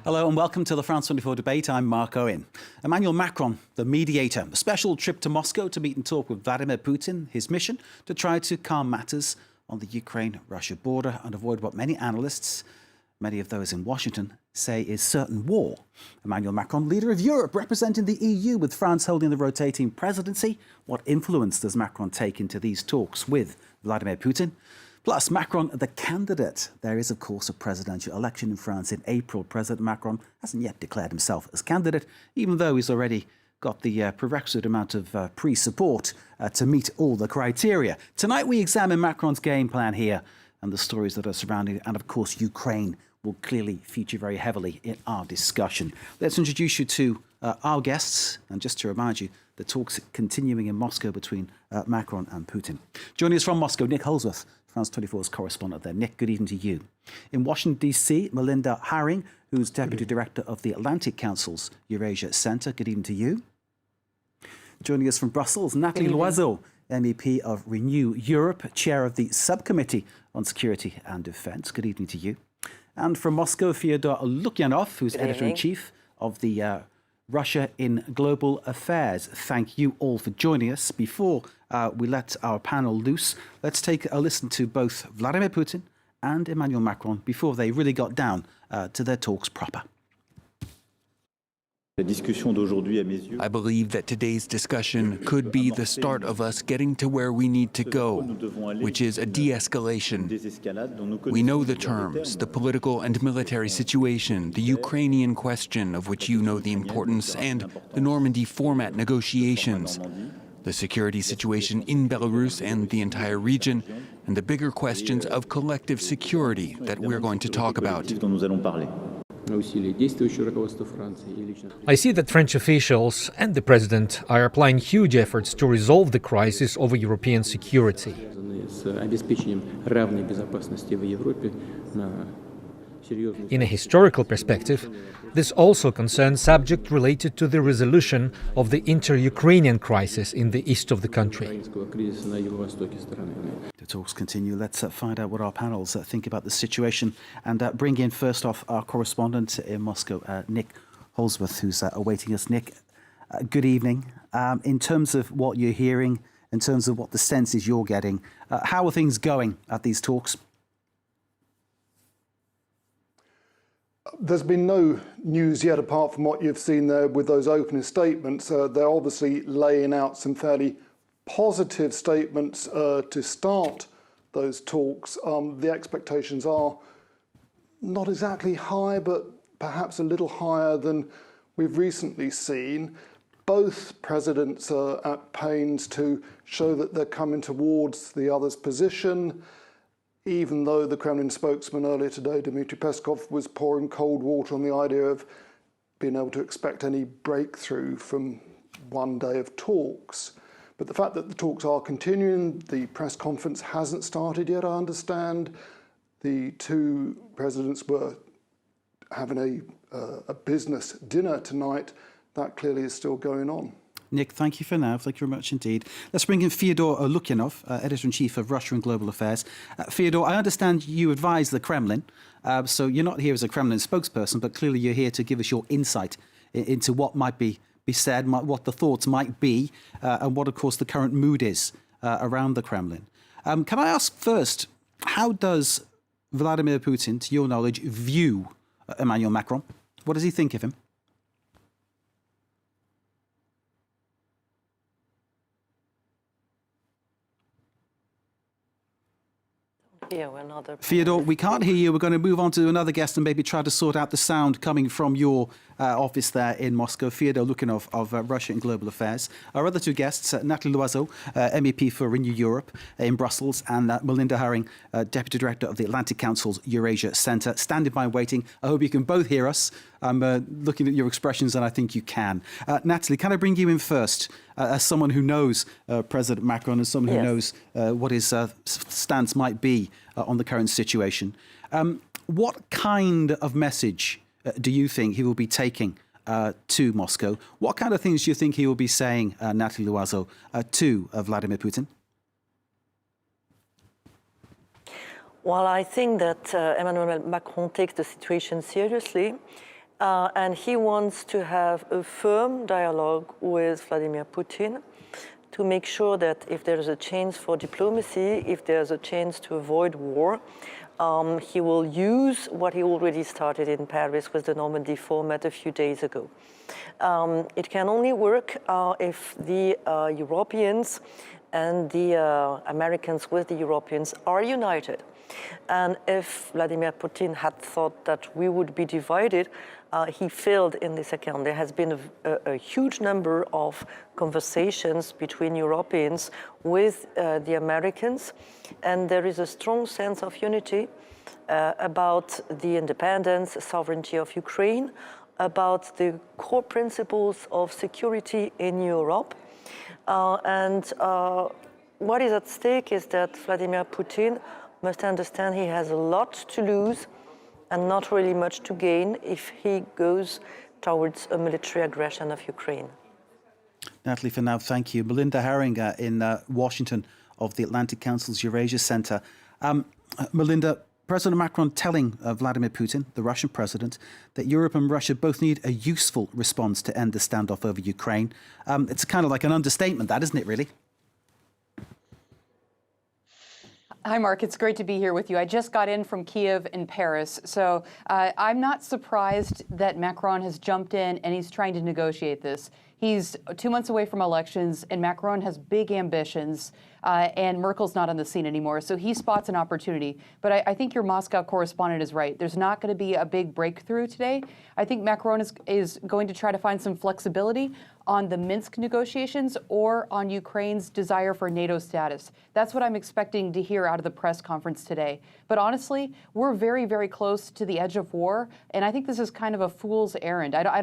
Hello and welcome to the France 24 debate. I'm Mark Owen. Emmanuel Macron, the mediator, a special trip to Moscow to meet and talk with Vladimir Putin, his mission to try to calm matters on the Ukraine-Russia border and avoid what many analysts, many of those in Washington, say is certain war. Emmanuel Macron, leader of Europe, representing the EU with France holding the rotating presidency. What influence does Macron take into these talks with Vladimir Putin? Plus, Macron, the candidate. There is, of course, a presidential election in France in April. President Macron hasn't yet declared himself as candidate, even though he's already got the prerequisite amount of pre-support to meet all the criteria. Tonight, we examine Macron's game plan here and the stories that are surrounding it. And, of course, Ukraine will clearly feature very heavily in our discussion. Let's introduce you to our guests. And just to remind you, the talks continuing in Moscow between Macron and Putin. Joining us from Moscow, Nick Holsworth, France 24's correspondent there. Nick, good evening to you. In Washington, D.C., Melinda Haring, who's Deputy Director of the Atlantic Council's Eurasia Centre. Good evening to you. Joining us from Brussels, Nathalie Loiseau, MEP of Renew Europe, Chair of the Subcommittee on Security and Defence. Good evening to you. And from Moscow, Fyodor Lukyanov, who's Editor-in-Chief of the Russia in Global Affairs. Thank you all for joining us. Before we let our panel loose, let's take a listen to both Vladimir Putin and Emmanuel Macron before they really got down to their talks proper. I believe that today's discussion could be the start of us getting to where we need to go, which is a de-escalation. We know the terms, the political and military situation, the Ukrainian question, of which you know the importance, and the Normandy format negotiations, the security situation in Belarus and the entire region, and the bigger questions of collective security that we're going to talk about. I see that French officials and the president are applying huge efforts to resolve the crisis over European security. In a historical perspective, this also concerns subjects related to the resolution of the inter-Ukrainian crisis in the east of the country. The talks continue. Let's find out what our panels think about the situation and bring in first off our correspondent in Moscow, Nick Holsworth, who's awaiting us. Nick, good evening. In terms of what you're hearing, in terms of what the senses you're getting, how are things going at these talks? There's been no news yet apart from what you've seen there with those opening statements. They're obviously laying out some fairly positive statements to start those talks. The expectations are not exactly high, but perhaps a little higher than we've recently seen. Both presidents are at pains to show that they're coming towards the other's position, even though the Kremlin spokesman earlier today, Dmitry Peskov, was pouring cold water on the idea of being able to expect any breakthrough from one day of talks. But the fact that the talks are continuing, the press conference hasn't started yet, I understand. The two presidents were having a business dinner tonight. That clearly is still going on. Nick, thank you for now. Thank you very much indeed. Let's bring in Fyodor Lukyanov, Editor-in-Chief of Russia and Global Affairs. Fyodor, I understand you advise the Kremlin, so you're not here as a Kremlin spokesperson, but clearly you're here to give us your insight into what might be said, what the thoughts might be, and what, of course, the current mood is around the Kremlin. Can I ask first, how does Vladimir Putin, to your knowledge, view Emmanuel Macron? What does he think of him? Fyodor, we can't hear you. We're going to move on to another guest and maybe try to sort out the sound coming from your office there in Moscow. Fyodor Lukyanov of Russia and Global Affairs. Our other two guests, Nathalie Loiseau, MEP for Renew Europe in Brussels, and Melinda Haring, Deputy Director of the Atlantic Council's Eurasia Centre. Standing by and waiting. I hope you can both hear us. I'm looking at your expressions and I think you can. Nathalie, can I bring you in first as someone who knows President Macron and someone who knows what his stance might be on the current situation. What kind of message do you think he will be taking to Moscow? What kind of things do you think he will be saying, Nathalie Loiseau, to Vladimir Putin? Well, I think that Emmanuel Macron takes the situation seriously, and he wants to have a firm dialogue with Vladimir Putin to make sure that if there's a chance for diplomacy, if there's a chance to avoid war, he will use what he already started in Paris with the Normandy format a few days ago. It can only work if the Europeans and the Americans with the Europeans are united. And if Vladimir Putin had thought that we would be divided, he failed in this account. There has been a huge number of conversations between Europeans with the Americans, and there is a strong sense of unity about the independence, sovereignty of Ukraine, about the core principles of security in Europe. What is at stake is that Vladimir Putin must understand he has a lot to lose and not really much to gain if he goes towards a military aggression of Ukraine. Natalie, for now, thank you. Melinda Herring in Washington of the Atlantic Council's Eurasia Centre. Melinda, President Macron telling Vladimir Putin, the Russian president, that Europe and Russia both need a useful response to end the standoff over Ukraine. It's kind of like an understatement, that, isn't it, really? Hi, Mark. It's great to be here with you. I just got in from Kiev and Paris, so I'm not surprised that Macron has jumped in and he's trying to negotiate this. He's 2 months away from elections, and Macron has big ambitions, and Merkel's not on the scene anymore, so he spots an opportunity. But I think your Moscow correspondent is right. There's not going to be a big breakthrough today. I think Macron is going to try to find some flexibility on the Minsk negotiations or on Ukraine's desire for NATO status. That's what I'm expecting to hear out of the press conference today. But honestly, we're very, very close to the edge of war, and I think this is kind of a fool's errand. I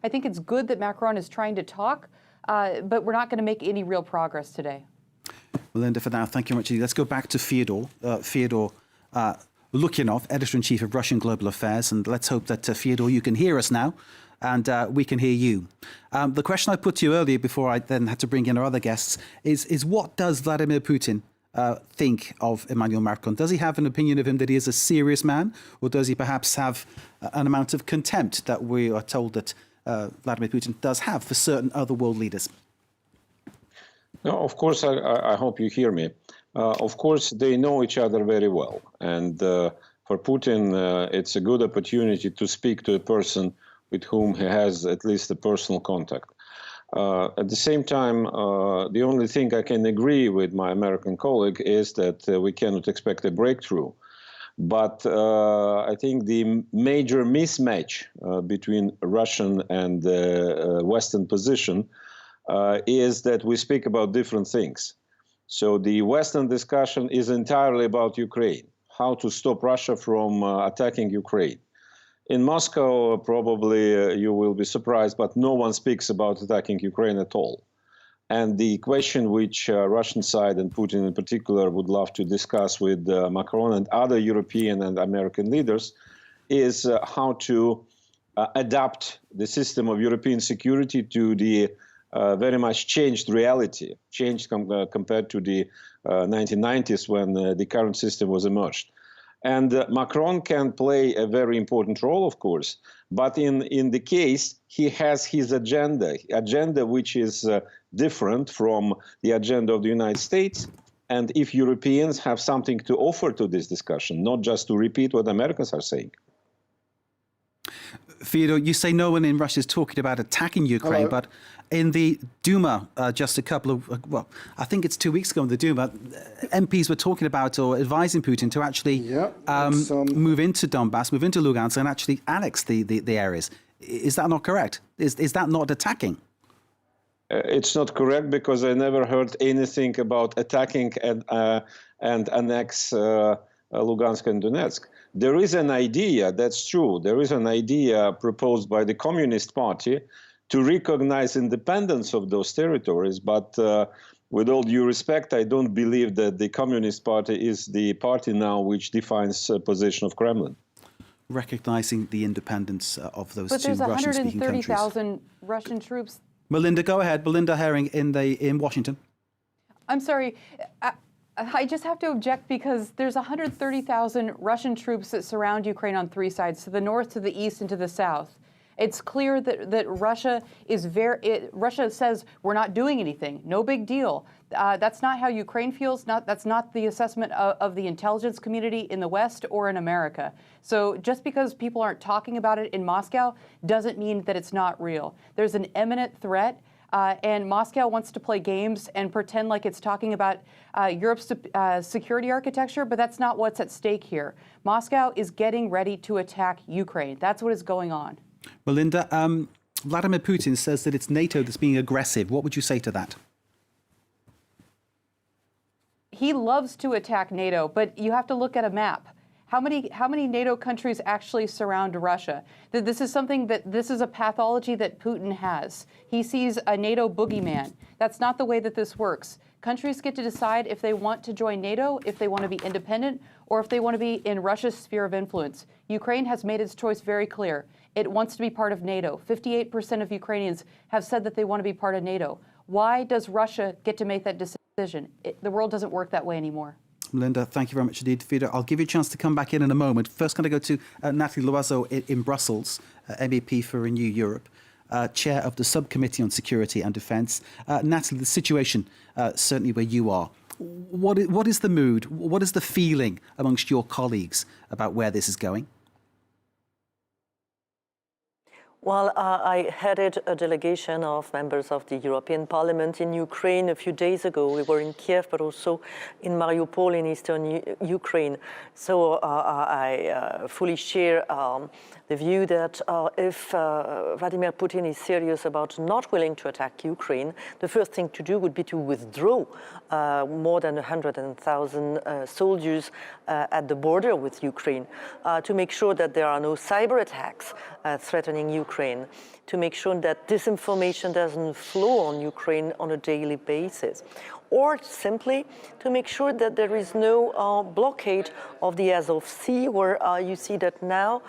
think it's good that Macron is trying to talk, but we're not going to make any real progress today. Melinda, for now, thank you very much. Let's go back to Fyodor. Fyodor Lukyanov, Editor-in-Chief of Russian Global Affairs, and let's hope that, Fyodor, you can hear us now, and we can hear you. The question I put to you earlier before I then had to bring in our other guests is what does Vladimir Putin think of Emmanuel Macron? Does he have an opinion of him that he is a serious man, or does he perhaps have an amount of contempt that we are told that Vladimir Putin does have for certain other world leaders? No, of course, I hope you hear me. Of course, they know each other very well. And for Putin, it's a good opportunity to speak to a person with whom he has at least a personal contact. At the same time, the only thing I can agree with my American colleague is that we cannot expect a breakthrough. But I think the major mismatch between Russian and Western position is that we speak about different things. So the Western discussion is entirely about Ukraine, how to stop Russia from attacking Ukraine. In Moscow, probably you will be surprised, but no one speaks about attacking Ukraine at all. And the question which Russian side and Putin in particular would love to discuss with Macron and other European and American leaders is how to adapt the system of European security to the very much changed reality, changed compared to the 1990s when the current system was emerged. And Macron can play a very important role, of course, but in the case, he has his agenda which is different from the agenda of the United States. And if Europeans have something to offer to this discussion, not just to repeat what Americans are saying. Fyodor, you say no one in Russia is talking about attacking Ukraine, but in the Duma just a couple of, well, I think it's 2 weeks ago in the Duma, MPs were talking about or advising Putin to actually move into Donbass, move into Lugansk and actually annex the areas. Is that not correct? Is that not attacking? It's not correct because I never heard anything about attacking and annex Lugansk and Donetsk. There is an idea, that's true, there is an idea proposed by the Communist Party to recognize independence of those territories, but with all due respect, I don't believe that the Communist Party is the party now which defines the position of Kremlin. Recognizing the independence of those two Russian-speaking countries. But there's 130,000 Russian troops. Melinda, go ahead. Melinda Herring in Washington. I'm sorry. I just have to object because there's 130,000 Russian troops that surround Ukraine on three sides, to the north, to the east, and to the south. It's clear that Russia is Russia says we're not doing anything, no big deal. That's not how Ukraine feels. That's not the assessment of the intelligence community in the West or in America. So just because people aren't talking about it in Moscow doesn't mean that it's not real. There's an imminent threat. And Moscow wants to play games and pretend like it's talking about Europe's security architecture, but that's not what's at stake here. Moscow is getting ready to attack Ukraine. That's what is going on. Melinda, Vladimir Putin says that it's NATO that's being aggressive. What would you say to that? He loves to attack NATO, but you have to look at a map. How many NATO countries actually surround Russia? This is a pathology that Putin has. He sees a NATO boogeyman. That's not the way that this works. Countries get to decide if they want to join NATO, if they want to be independent, or if they want to be in Russia's sphere of influence. Ukraine has made its choice very clear. It wants to be part of NATO. 58% of Ukrainians have said that they want to be part of NATO. Why does Russia get to make that decision? The world doesn't work that way anymore. Melinda, thank you very much indeed. Fido, I'll give you a chance to come back in a moment. First, going to go to Nathalie Loiseau in Brussels, MEP for Renew Europe, chair of the Subcommittee on Security and Defence. Nathalie, the situation, certainly where you are, what is the mood? What is the feeling amongst your colleagues about where this is going? Well, I headed a delegation of members of the European Parliament in Ukraine a few days ago. We were in Kiev, but also in Mariupol in eastern Ukraine. So I fully share the view that if Vladimir Putin is serious about not willing to attack Ukraine, the first thing to do would be to withdraw more than 100,000 soldiers at the border with Ukraine, to make sure that there are no cyber attacks threatening Ukraine, to make sure that disinformation doesn't flow on Ukraine on a daily basis, or simply to make sure that there is no blockade of the Azov Sea, where you see that now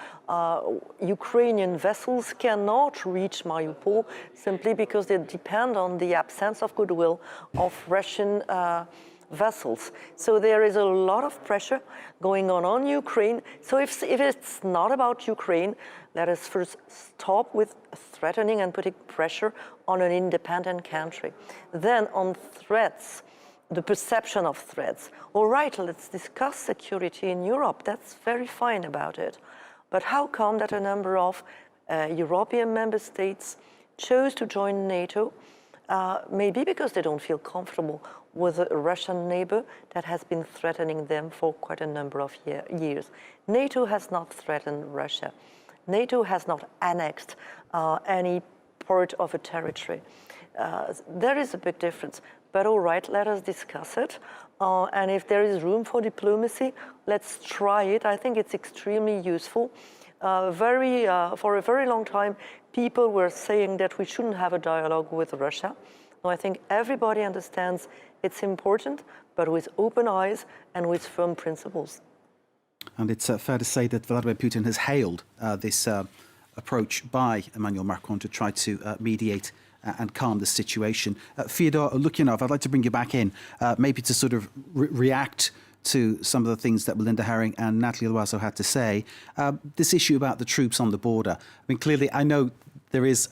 Ukrainian vessels cannot reach Mariupol simply because they depend on the absence of goodwill of Russian vessels. So there is a lot of pressure going on Ukraine. So if it's not about Ukraine, let us first stop with threatening and putting pressure on an independent country. Then on threats, the perception of threats. All right, let's discuss security in Europe. That's very fine about it. But how come that a number of European member states chose to join NATO? Maybe because they don't feel comfortable with a Russian neighbor that has been threatening them for quite a number of years. NATO has not threatened Russia. NATO has not annexed any part of a territory. There is a big difference. But all right, let us discuss it. And if there is room for diplomacy, let's try it. I think it's extremely useful. For a very long time, people were saying that we shouldn't have a dialogue with Russia. Now, I think everybody understands it's important, but with open eyes and with firm principles. And it's fair to say that Vladimir Putin has hailed this approach by Emmanuel Macron to try to mediate and calm the situation. Fyodor Lukyanov, I'd like to bring you back in, maybe to sort of react to some of the things that Melinda Herring and Nathalie Loiseau had to say. This issue about the troops on the border. I mean, clearly, I know there is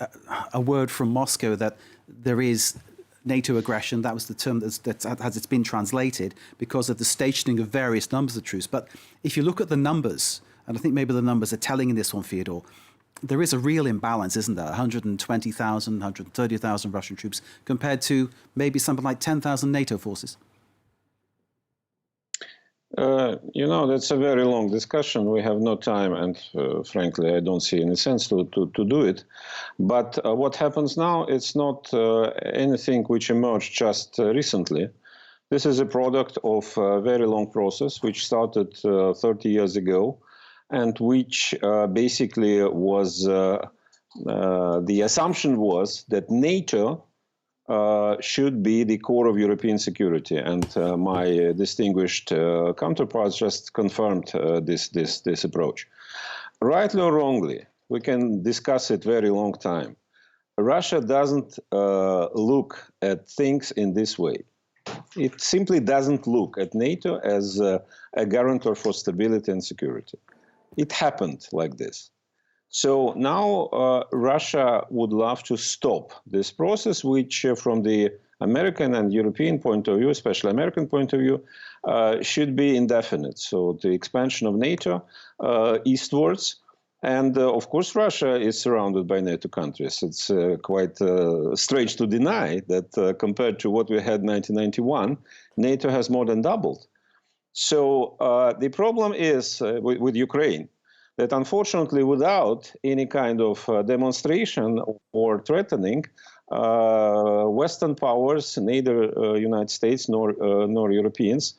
a word from Moscow that there is NATO aggression. That was the term that as it's been translated, because of the stationing of various numbers of troops. But if you look at the numbers, and I think maybe the numbers are telling in this one, Fyodor, there is a real imbalance, isn't there? 120,000, 130,000 Russian troops compared to maybe something like 10,000 NATO forces. That's a very long discussion. We have no time, and frankly, I don't see any sense to do it. But what happens now, it's not anything which emerged just recently. This is a product of a very long process, which started 30 years ago, and which basically was, the assumption was that NATO should be the core of European security. And my distinguished counterparts just confirmed this approach. Rightly or wrongly, we can discuss it very long time. Russia doesn't look at things in this way. It simply doesn't look at NATO as a guarantor for stability and security. It happened like this. So now Russia would love to stop this process, which from the American and European point of view, especially American point of view, should be indefinite. So the expansion of NATO eastwards. And of course, Russia is surrounded by NATO countries. It's quite strange to deny that compared to what we had in 1991, NATO has more than doubled. So the problem is with Ukraine, that unfortunately, without any kind of demonstration or threatening, Western powers, neither United States nor Europeans,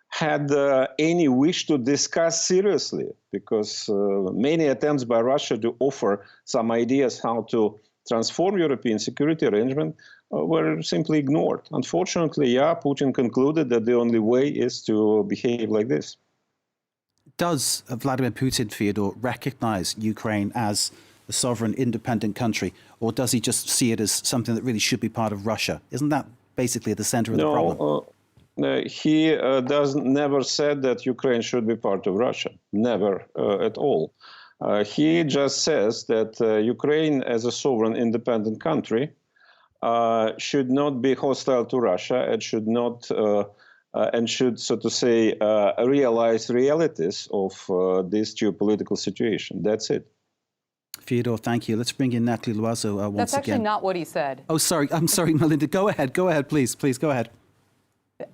had any wish to discuss seriously, because many attempts by Russia to offer some ideas how to transform European security arrangement were simply ignored. Unfortunately, Putin concluded that the only way is to behave like this. Does Vladimir Putin, Fyodor, recognize Ukraine as a sovereign, independent country, or does he just see it as something that really should be part of Russia? Isn't that basically at the center of the problem? He never said that Ukraine should be part of Russia. Never at all. He just says that Ukraine, as a sovereign, independent country, should not be hostile to Russia and should not and should, so to say, realize realities of this geopolitical situation. That's it. Fyodor, thank you. Let's bring in Natalie Loiseau once again. That's actually not what he said. Oh, sorry. I'm sorry, Melinda. Go ahead, please. Please, go ahead.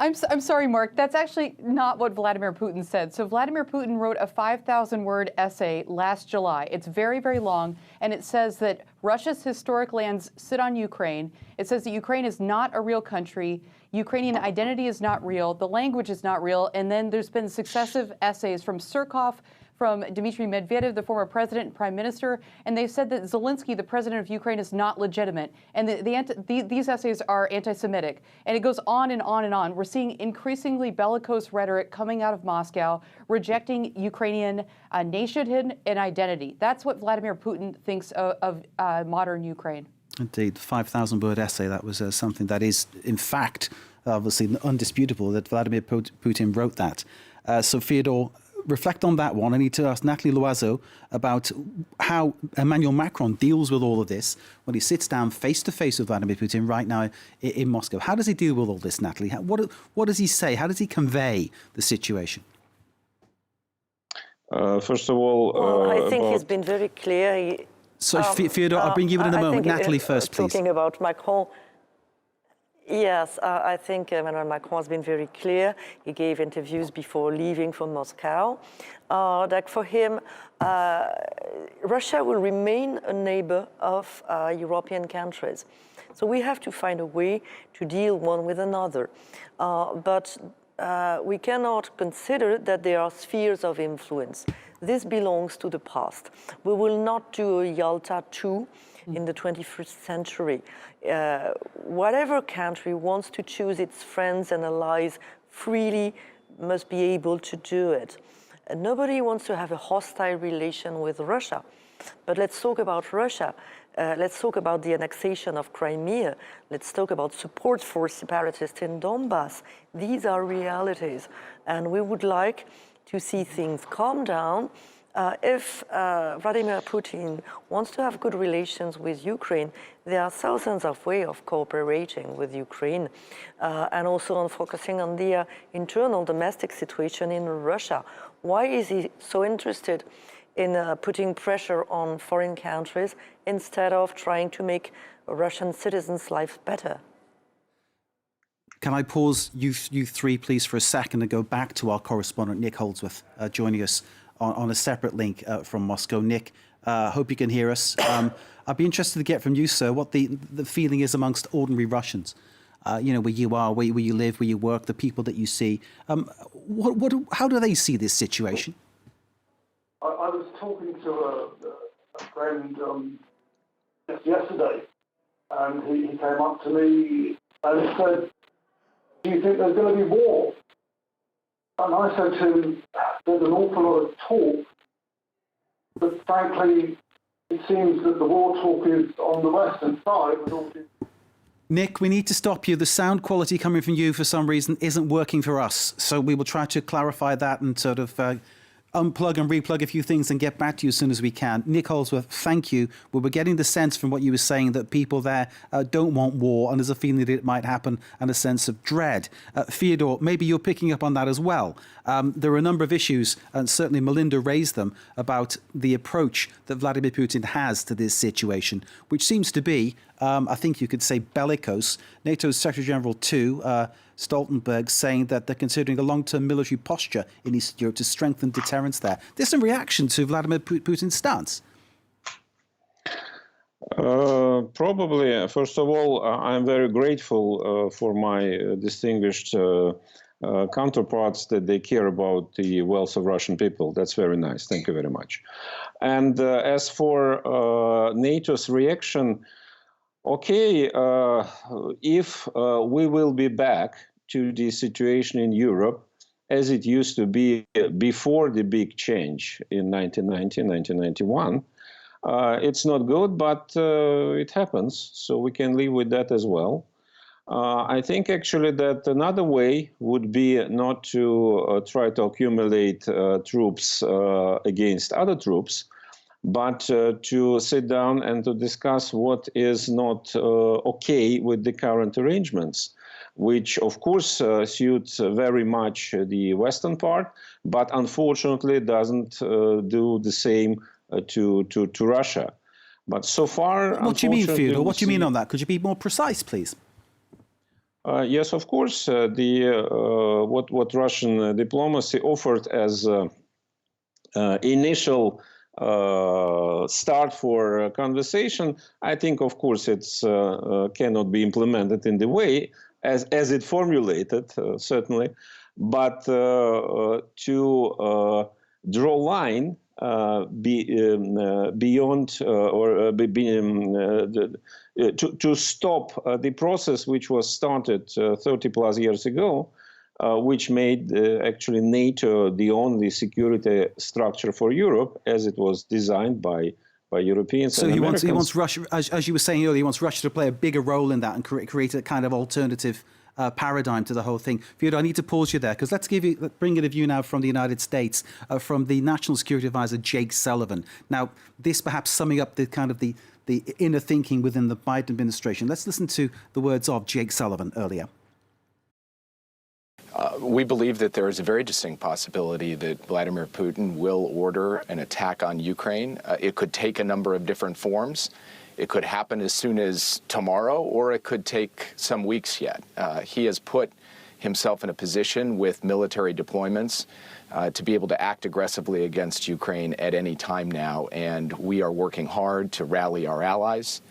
I'm sorry, Mark. That's actually not what Vladimir Putin said. So Vladimir Putin wrote a 5,000-word essay last July. It's very, very long, and it says that Russia's historic lands sit on Ukraine. It says that Ukraine is not a real country. Ukrainian identity is not real. The language is not real. And then there's been successive essays from Surkov, from Dmitry Medvedev, the former president and prime minister, and they've said that Zelensky, the president of Ukraine, is not legitimate. And these essays are anti-Semitic. And it goes on and on and on. We're seeing increasingly bellicose rhetoric coming out of Moscow, rejecting Ukrainian nationhood and identity. That's what Vladimir Putin thinks of modern Ukraine. Indeed, 5,000-word essay, that was something that is, in fact, obviously undisputable that Vladimir Putin wrote that. So, Fyodor, reflect on that one. I need to ask Natalie Loiseau about how Emmanuel Macron deals with all of this when he sits down face-to-face with Vladimir Putin right now in Moscow. How does he deal with all this, Natalie? What does he say? How does he convey the situation? First of all... I think he's been very clear. So, Fyodor, I'll bring you in a moment. Natalie first, please. Talking about Macron, yes, I think Emmanuel Macron has been very clear. He gave interviews before leaving for Moscow. That for him, Russia will remain a neighbor of European countries. So we have to find a way to deal one with another. But we cannot consider that there are spheres of influence. This belongs to the past. We will not do a Yalta II in the 21st century. Whatever country wants to choose its friends and allies freely must be able to do it. Nobody wants to have a hostile relation with Russia. But let's talk about Russia. Let's talk about the annexation of Crimea. Let's talk about support for separatists in Donbass. These are realities. And we would like to see things calm down. If Vladimir Putin wants to have good relations with Ukraine, there are thousands of ways of cooperating with Ukraine and also on focusing on the internal domestic situation in Russia. Why is he so interested in putting pressure on foreign countries instead of trying to make Russian citizens' lives better? Can I pause you three, please, for a second and go back to our correspondent, Nick Holdsworth, joining us on a separate link from Moscow. Nick, hope you can hear us. I'd be interested to get from you, sir, what the feeling is amongst ordinary Russians. Where you are, where you live, where you work, the people that you see. How do they see this situation? I was talking to a friend yesterday, and he came up to me and said, "Do you think there's going to be war?" And I said to him, "There's an awful lot of talk, but frankly, it seems that the war talk is on the Western side." Nick, we need to stop you. The sound quality coming from you, for some reason, isn't working for us. So we will try to clarify that and sort of unplug and replug a few things and get back to you as soon as we can. Nick Holsworth, thank you. Well, we're getting the sense from what you were saying that people there don't want war, and there's a feeling that it might happen, and a sense of dread. Fyodor, maybe you're picking up on that as well. There are a number of issues, and certainly Melinda raised them, about the approach that Vladimir Putin has to this situation, which seems to be, I think you could say, bellicose. NATO's Secretary General too, Stoltenberg, saying that they're considering a long-term military posture in Eastern Europe to strengthen deterrence there. This in reaction to Vladimir Putin's stance. Probably, first of all, I'm very grateful for my distinguished counterparts that they care about the wealth of Russian people. That's very nice. Thank you very much. And as for NATO's reaction, okay, if we will be back to the situation in Europe as it used to be before the big change in 1990, 1991, it's not good, but it happens, so we can live with that as well. I think actually that another way would be not to try to accumulate troops against other troops, but to sit down and to discuss what is not okay with the current arrangements, which of course suits very much the Western part, but unfortunately doesn't do the same to Russia. But so far, what do you mean, Fyodor? What do you mean on that? Could you be more precise, please? Yes, of course. What Russian diplomacy offered as initial start for conversation, I think, of course, it's cannot be implemented in the way as it formulated, certainly, but to draw line beyond to stop the process which was started 30 plus years ago, which made actually NATO the only security structure for Europe as it was designed by Europeans and Americans. So he wants Russia, as you were saying earlier, he wants Russia to play a bigger role in that and create a kind of alternative paradigm to the whole thing. Fyodor, I need to pause you there because let's bring in a view now from the United States, from the National Security Advisor Jake Sullivan. Now, this perhaps summing up the kind of the inner thinking within the Biden administration. Let's listen to the words of Jake Sullivan earlier. We believe that there is a very distinct possibility that Vladimir Putin will order an attack on Ukraine. It could take a number of different forms. It could happen as soon as tomorrow, or it could take some weeks yet. He has put himself in a position with military deployments to be able to act aggressively against Ukraine at any time now, and we are working hard to rally our allies,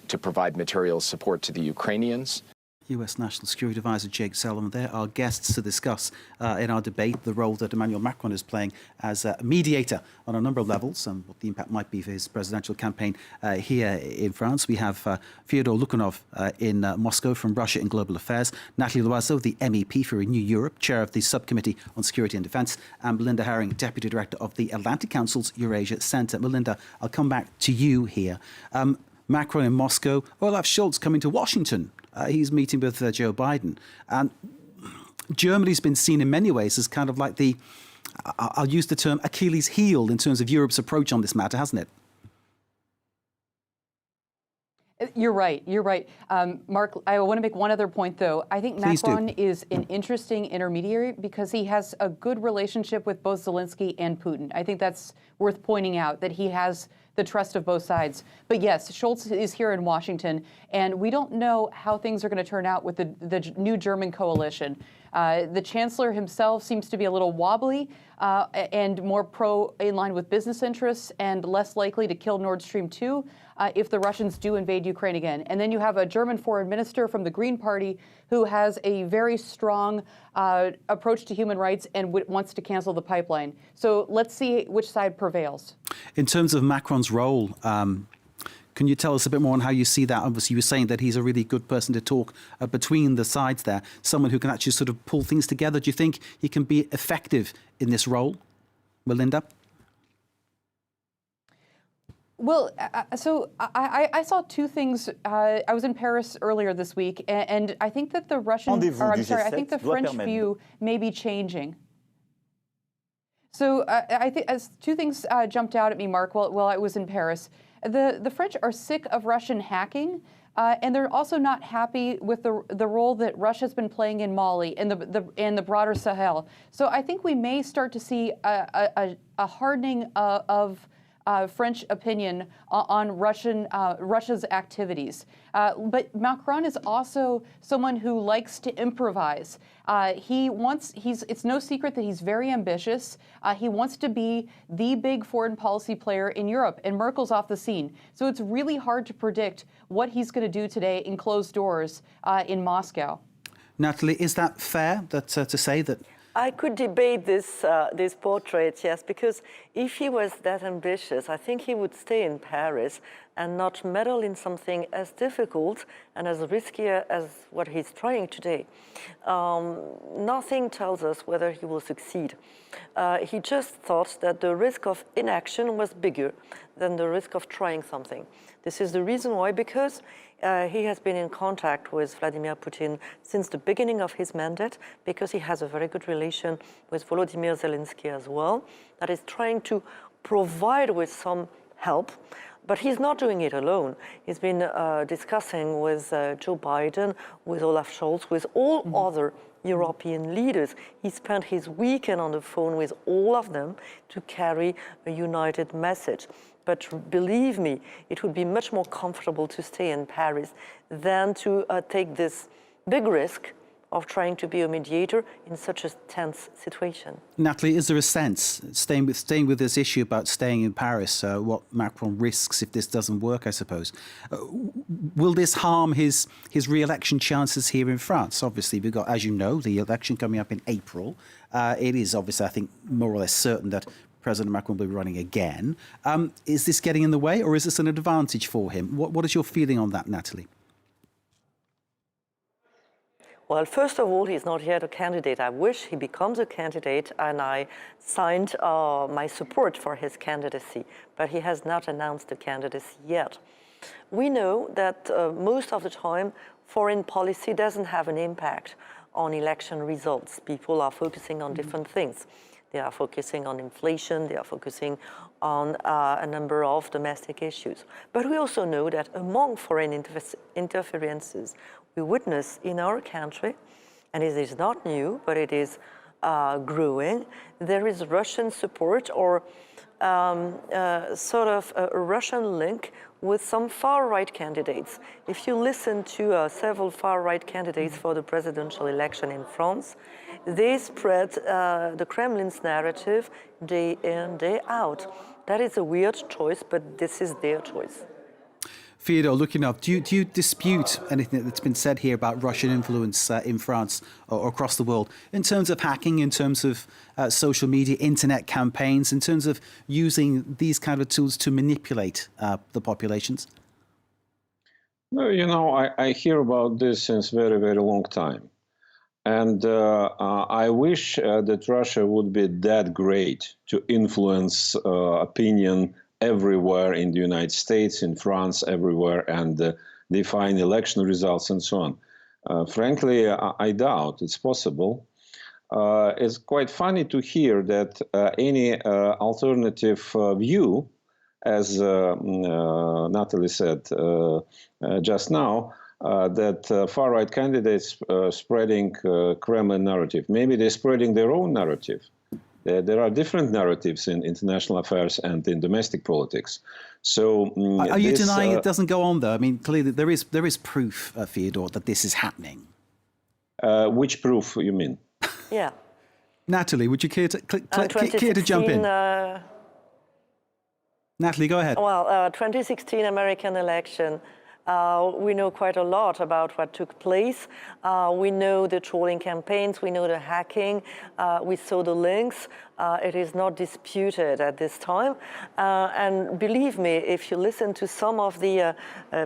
to provide material support to the Ukrainians. US National Security Advisor Jake Sullivan there, our guests to discuss in our debate the role that Emmanuel Macron is playing as a mediator on a number of levels and what the impact might be for his presidential campaign here in France. We have Fyodor Lukyanov in Moscow from Russia in Global Affairs, Nathalie Loiseau, the MEP for Renew Europe, chair of the Subcommittee on Security and Defence, and Melinda Herring, Deputy Director of the Atlantic Council's Eurasia Centre. Melinda, I'll come back to you here. Macron in Moscow, Olaf Scholz coming to Washington. He's meeting with Joe Biden. And Germany's been seen in many ways as kind of like the, I'll use the term Achilles heel in terms of Europe's approach on this matter, hasn't it? You're right. You're right. Mark, I want to make one other point, though. I think Macron is an interesting intermediary because he has a good relationship with both Zelensky and Putin. I think that's worth pointing out, that he has the trust of both sides. But yes, Scholz is here in Washington, and we don't know how things are going to turn out with the new German coalition. The chancellor himself seems to be a little wobbly and more in line with business interests and less likely to kill Nord Stream 2 if the Russians do invade Ukraine again. And then you have a German foreign minister from the Green Party who has a very strong approach to human rights and wants to cancel the pipeline. So let's see which side prevails. In terms of Macron's role, can you tell us a bit more on how you see that? Obviously, you were saying that he's a really good person to talk between the sides there, someone who can actually sort of pull things together. Do you think he can be effective in this role? Melinda? Well, so I saw two things. I was in Paris earlier this week, and I think that the French view may be changing. So I think as two things jumped out at me, Mark, while I was in Paris. The French are sick of Russian hacking, and they're also not happy with the role that Russia's been playing in Mali and the broader Sahel. So I think we may start to see a hardening of French opinion on Russia's activities. But Macron is also someone who likes to improvise. It's no secret that he's very ambitious. He wants to be the big foreign policy player in Europe, and Merkel's off the scene. So it's really hard to predict what he's going to do today in closed doors in Moscow. Natalie, is that fair to say that? I could debate this portrait, yes, because if he was that ambitious, I think he would stay in Paris and not meddle in something as difficult and as riskier as what he's trying today. Nothing tells us whether he will succeed. He just thought that the risk of inaction was bigger than the risk of trying something. This is the reason why, because he has been in contact with Vladimir Putin since the beginning of his mandate, because he has a very good relation with Volodymyr Zelensky as well, that is trying to provide with some help. But he's not doing it alone. He's been discussing with Joe Biden, with Olaf Scholz, with all other European leaders. He spent his weekend on the phone with all of them to carry a united message. But believe me, it would be much more comfortable to stay in Paris than to take this big risk of trying to be a mediator in such a tense situation. Natalie, is there a sense, staying with this issue about staying in Paris, what Macron risks if this doesn't work, I suppose? Will this harm his re-election chances here in France? Obviously, we've got, as you know, the election coming up in April. It is obviously, I think, more or less certain that President Macron will be running again. Is this getting in the way, or is this an advantage for him? What is your feeling on that, Natalie? Well, first of all, he's not yet a candidate. I wish he becomes a candidate, and I signed my support for his candidacy, but he has not announced a candidacy yet. We know that most of the time, foreign policy doesn't have an impact on election results. People are focusing on different things. They are focusing on inflation, they are focusing on a number of domestic issues. But we also know that among foreign interferences we witness in our country, and it is not new, but it is growing, there is Russian support or sort of a Russian link with some far-right candidates. If you listen to several far-right candidates for the presidential election in France, they spread the Kremlin's narrative day in, day out. That is a weird choice, but this is their choice. Fyodor, looking up, do you dispute anything that's been said here about Russian influence in France or across the world in terms of hacking, in terms of social media, internet campaigns, in terms of using these kind of tools to manipulate the populations? No, you know, I hear about this since very, very long time. And I wish that Russia would be that great to influence opinion everywhere in the United States, in France, everywhere, and define election results and so on. Frankly, I doubt it's possible. It's quite funny to hear that any alternative view, as Natalie said just now, that far-right candidates spreading Kremlin narrative. Maybe they're spreading their own narrative. There are different narratives in international affairs and in domestic politics. So, are you denying it doesn't go on, though? I mean, clearly there is proof, Fyodor, that this is happening. Which proof you mean? Yeah. Natalie, would you care to jump in? Natalie, go ahead. Well, 2016 American election. We know quite a lot about what took place. We know the trolling campaigns, we know the hacking, we saw the links. It is not disputed at this time. And believe me, if you listen to some of the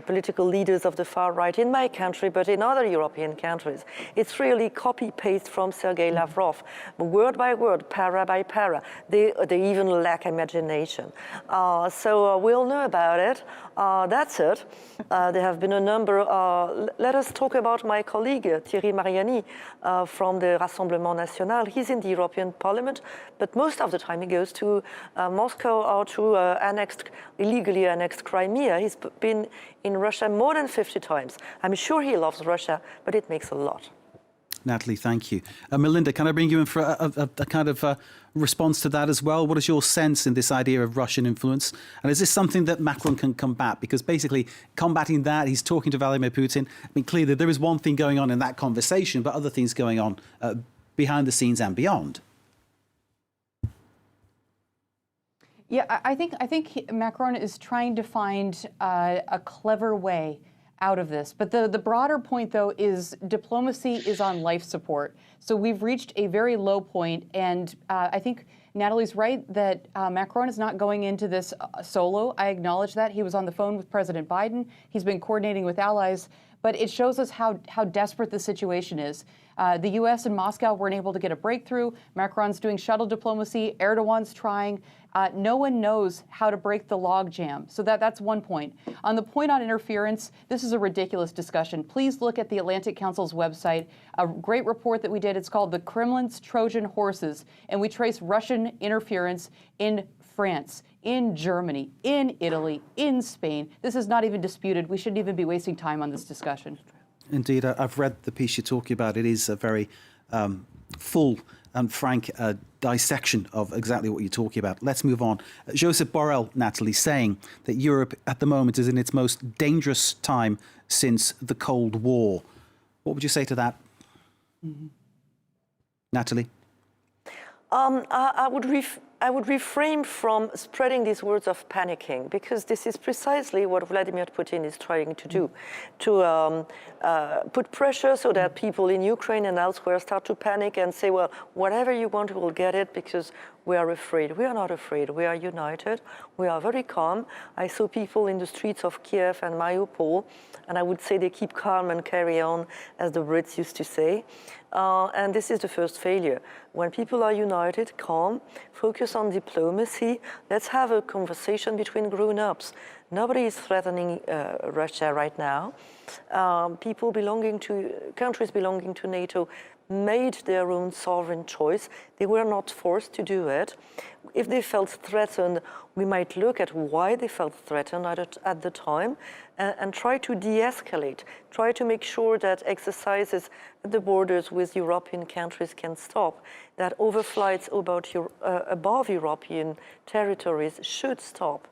political leaders of the far right in my country, but in other European countries, it's really copy-paste from Sergei Lavrov, word by word, para by para. They even lack imagination. So we all know about it. That's it. There have been a number. Let us talk about my colleague Thierry Mariani from the Rassemblement National. He's in the European Parliament, but most of the time he goes to Moscow or to illegally annexed Crimea. He's been in Russia more than 50 times. I'm sure he loves Russia, but it makes a lot. Natalie, thank you. Melinda, can I bring you in for a kind of response to that as well? What is your sense in this idea of Russian influence? And is this something that Macron can combat? Because basically, combating that, he's talking to Vladimir Putin. I mean, clearly, there is one thing going on in that conversation, but other things going on behind the scenes and beyond. Yeah, I think Macron is trying to find a clever way out of this. But the broader point, though, is diplomacy is on life support. So we've reached a very low point, and I think Natalie's right that Macron is not going into this solo. I acknowledge that. He was on the phone with President Biden. He's been coordinating with allies. But it shows us how desperate the situation is. The U.S. and Moscow weren't able to get a breakthrough. Macron's doing shuttle diplomacy. Erdogan's trying. No one knows how to break the logjam. So that's one point. On the point on interference, this is a ridiculous discussion. Please look at the Atlantic Council's website, a great report that we did. It's called The Kremlin's Trojan Horses, and we trace Russian interference in France, in Germany, in Italy, in Spain. This is not even disputed. We shouldn't even be wasting time on this discussion. Indeed, I've read the piece you're talking about. It is a very full and frank dissection of exactly what you're talking about. Let's move on. Joseph Borrell, Natalie, saying that Europe at the moment is in its most dangerous time since the Cold War. What would you say to that? Mm-hmm. Natalie? I would refrain from spreading these words of panicking, because this is precisely what Vladimir Putin is trying to do, to put pressure so that people in Ukraine and elsewhere start to panic and say, well, whatever you want, we'll get it, because we are afraid. We are not afraid. We are united. We are very calm. I saw people in the streets of Kiev and Mariupol, and I would say they keep calm and carry on, as the Brits used to say. And this is the first failure. When people are united, calm, focus on diplomacy, let's have a conversation between grown-ups. Nobody is threatening Russia right now. Countries belonging to NATO made their own sovereign choice. They were not forced to do it. If they felt threatened, we might look at why they felt threatened at the time and try to de-escalate, try to make sure that exercises at the borders with European countries can stop, that overflights above European territories should stop,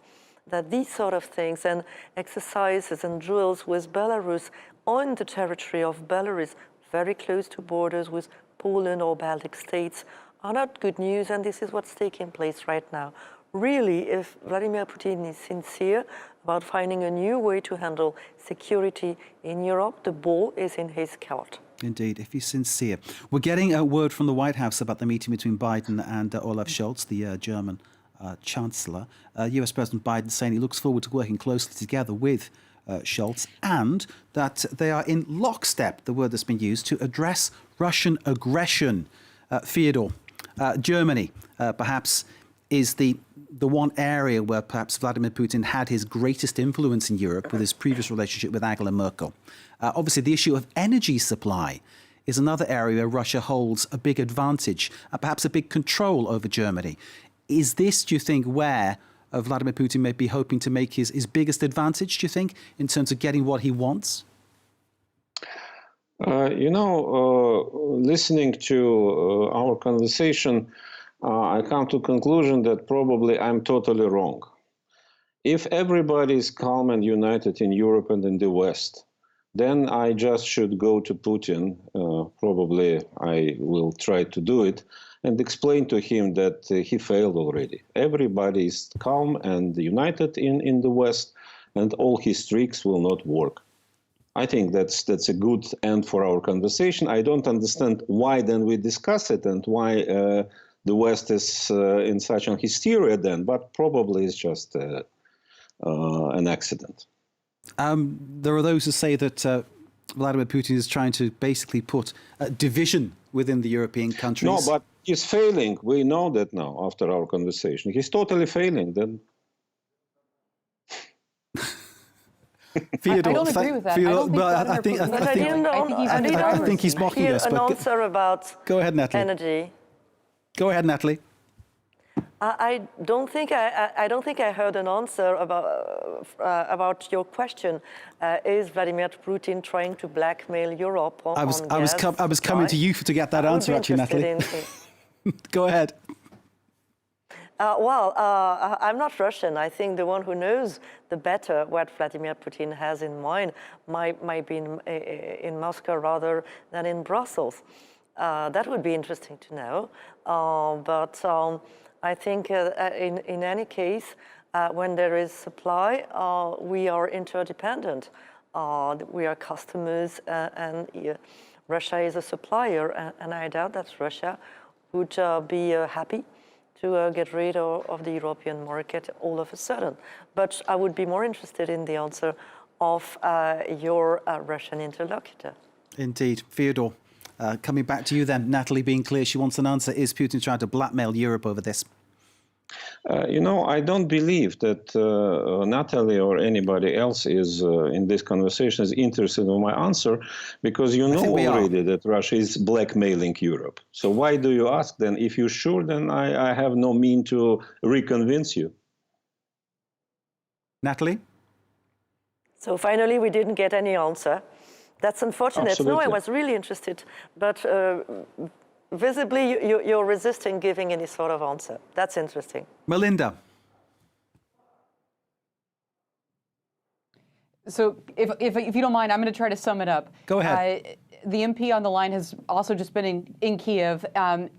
that these sort of things and exercises and drills with Belarus on the territory of Belarus, very close to borders with Poland or Baltic states, are not good news, and this is what's taking place right now. Really, if Vladimir Putin is sincere about finding a new way to handle security in Europe, the ball is in his court. Indeed, if he's sincere. We're getting a word from the White House about the meeting between Biden and Olaf Scholz, the German Chancellor. US President Biden saying he looks forward to working closely together with Scholz, and that they are in lockstep, the word that's been used, to address Russian aggression. Fyodor, Germany perhaps is the one area where perhaps Vladimir Putin had his greatest influence in Europe with his previous relationship with Angela Merkel. Obviously, the issue of energy supply is another area where Russia holds a big advantage, perhaps a big control over Germany. Is this, do you think, where Vladimir Putin may be hoping to make his biggest advantage, do you think, in terms of getting what he wants? Listening to our conversation, I come to the conclusion that probably I'm totally wrong. If everybody is calm and united in Europe and in the West, then I just should go to Putin, probably I will try to do it, and explain to him that he failed already. Everybody is calm and united in the West, and all his tricks will not work. I think that's a good end for our conversation. I don't understand why then we discuss it and why the West is in such a hysteria then, but probably it's just an accident. There are those who say that Vladimir Putin is trying to basically put division within the European countries. No, but he's failing. We know that now after our conversation. He's totally failing then. Fyodor, I don't agree with that. Fyodor, I don't think I think he's mocking us. An answer about go ahead, Natalie. energy. Go ahead, Natalie. I don't think I heard an answer about your question. Is Vladimir Putin trying to blackmail Europe on I was coming to you to get that answer, actually, Natalie. Go ahead. I'm not Russian. I think the one who knows the better what Vladimir Putin has in mind might be in Moscow rather than in Brussels. That would be interesting to know. But I think in any case, when there is supply, we are interdependent. We are customers, and Russia is a supplier, and I doubt that Russia would be happy to get rid of the European market all of a sudden. But I would be more interested in the answer of your Russian interlocutor. Indeed. Fyodor, coming back to you then, Natalie being clear, she wants an answer. Is Putin trying to blackmail Europe over this? I don't believe that Natalie or anybody else is in this conversation is interested in my answer, because you know already that Russia is blackmailing Europe. So why do you ask then? If you're sure, then I have no mean to reconvince you. Natalie? So finally, we didn't get any answer. That's unfortunate. Absolutely. No, I was really interested, but visibly you're resisting giving any sort of answer. That's interesting. Melinda. So if you don't mind, I'm going to try to sum it up. Go ahead. The MP on the line has also just been in Kiev, and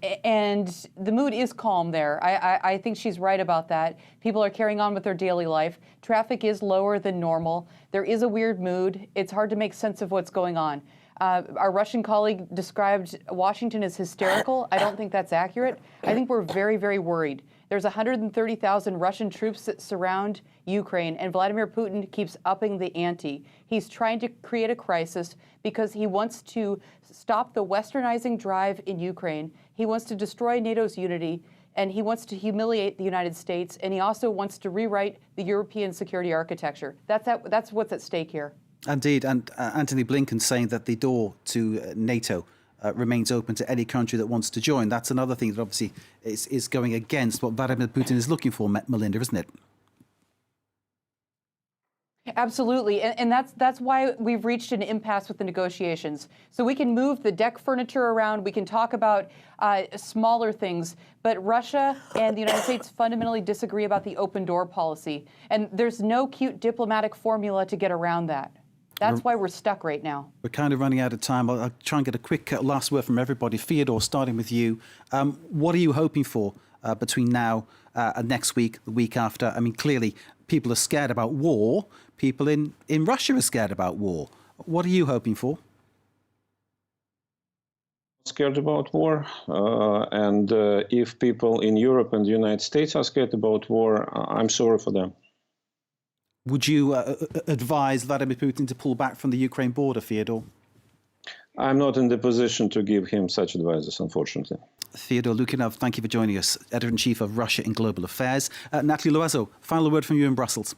the mood is calm there. I think she's right about that. People are carrying on with their daily life. Traffic is lower than normal. There is a weird mood. It's hard to make sense of what's going on. Our Russian colleague described Washington as hysterical. I don't think that's accurate. I think we're very, very worried. There's 130,000 Russian troops that surround Ukraine, and Vladimir Putin keeps upping the ante. He's trying to create a crisis because he wants to stop the westernizing drive in Ukraine. He wants to destroy NATO's unity, and he wants to humiliate the United States, and he also wants to rewrite the European security architecture. That's what's at stake here. Indeed, and Antony Blinken saying that the door to NATO remains open to any country that wants to join. That's another thing that obviously is going against what Vladimir Putin is looking for, Melinda, isn't it? Absolutely, and that's why we've reached an impasse with the negotiations. So we can move the deck furniture around, we can talk about smaller things, but Russia and the United States fundamentally disagree about the open door policy, and there's no cute diplomatic formula to get around that. That's why we're stuck right now. We're kind of running out of time. I'll try and get a quick last word from everybody. Fyodor, starting with you. What are you hoping for between now and next week, the week after? I mean, clearly, people are scared about war. People in Russia are scared about war. What are you hoping for? Scared about war, and if people in Europe and the United States are scared about war, I'm sorry for them. Would you advise Vladimir Putin to pull back from the Ukraine border, Fyodor? I'm not in the position to give him such advices, unfortunately. Fyodor Lukyanov, thank you for joining us, Editor-in-Chief of Russia and Global Affairs. Natalie Loiseau, final word from you in Brussels.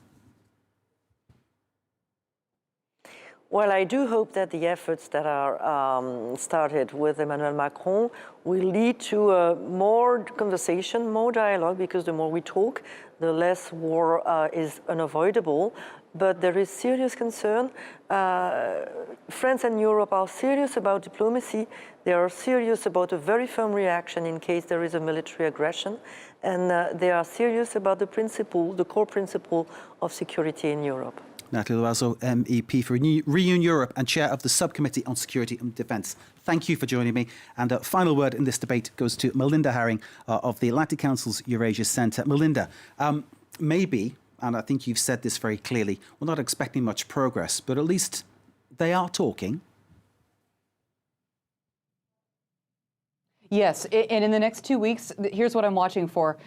Well, I do hope that the efforts that are started with Emmanuel Macron will lead to more conversation, more dialogue, because the more we talk, the less war is unavoidable. But there is serious concern. France and Europe are serious about diplomacy. They are serious about a very firm reaction in case there is a military aggression. And they are serious about the principle, the core principle of security in Europe. Natalie Loiseau, MEP for Renew Europe and Chair of the Subcommittee on Security and Defence. Thank you for joining me. And a final word in this debate goes to Melinda Herring of the Atlantic Council's Eurasia Centre. Melinda, maybe, and I think you've said this very clearly, we're not expecting much progress, but at least they are talking. Yes, and in the next 2 weeks, here's what I'm watching for.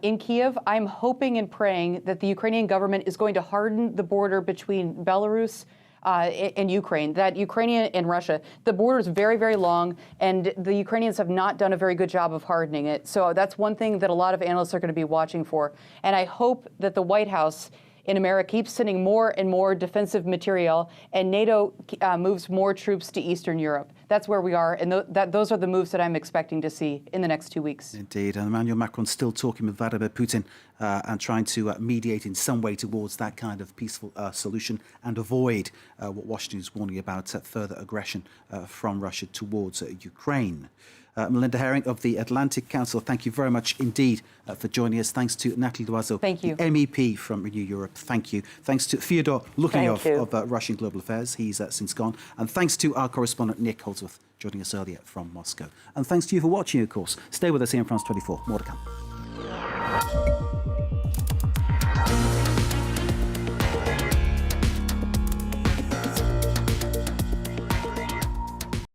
In Kiev, I'm hoping and praying that the Ukrainian government is going to harden the border between Belarus and Ukraine, that Ukraine and Russia. The border is very, very long, and the Ukrainians have not done a very good job of hardening it. So that's one thing that a lot of analysts are going to be watching for. And I hope that the White House in America keeps sending more and more defensive material, and NATO moves more troops to Eastern Europe. That's where we are, and those are the moves that I'm expecting to see in the next 2 weeks. Indeed, and Emmanuel Macron still talking with Vladimir Putin and trying to mediate in some way towards that kind of peaceful solution and avoid what Washington is warning about further aggression from Russia towards Ukraine. Melinda Herring of the Atlantic Council, thank you very much indeed for joining us. Thanks to Nathalie Loiseau, thank you. The MEP from Renew Europe. Thank you. Thanks to Fyodor Lukyanov of Russian Global Affairs. He's since gone. And thanks to our correspondent Nick Holdsworth joining us earlier from Moscow. And thanks to you for watching, of course. Stay with us here in France 24. More to come.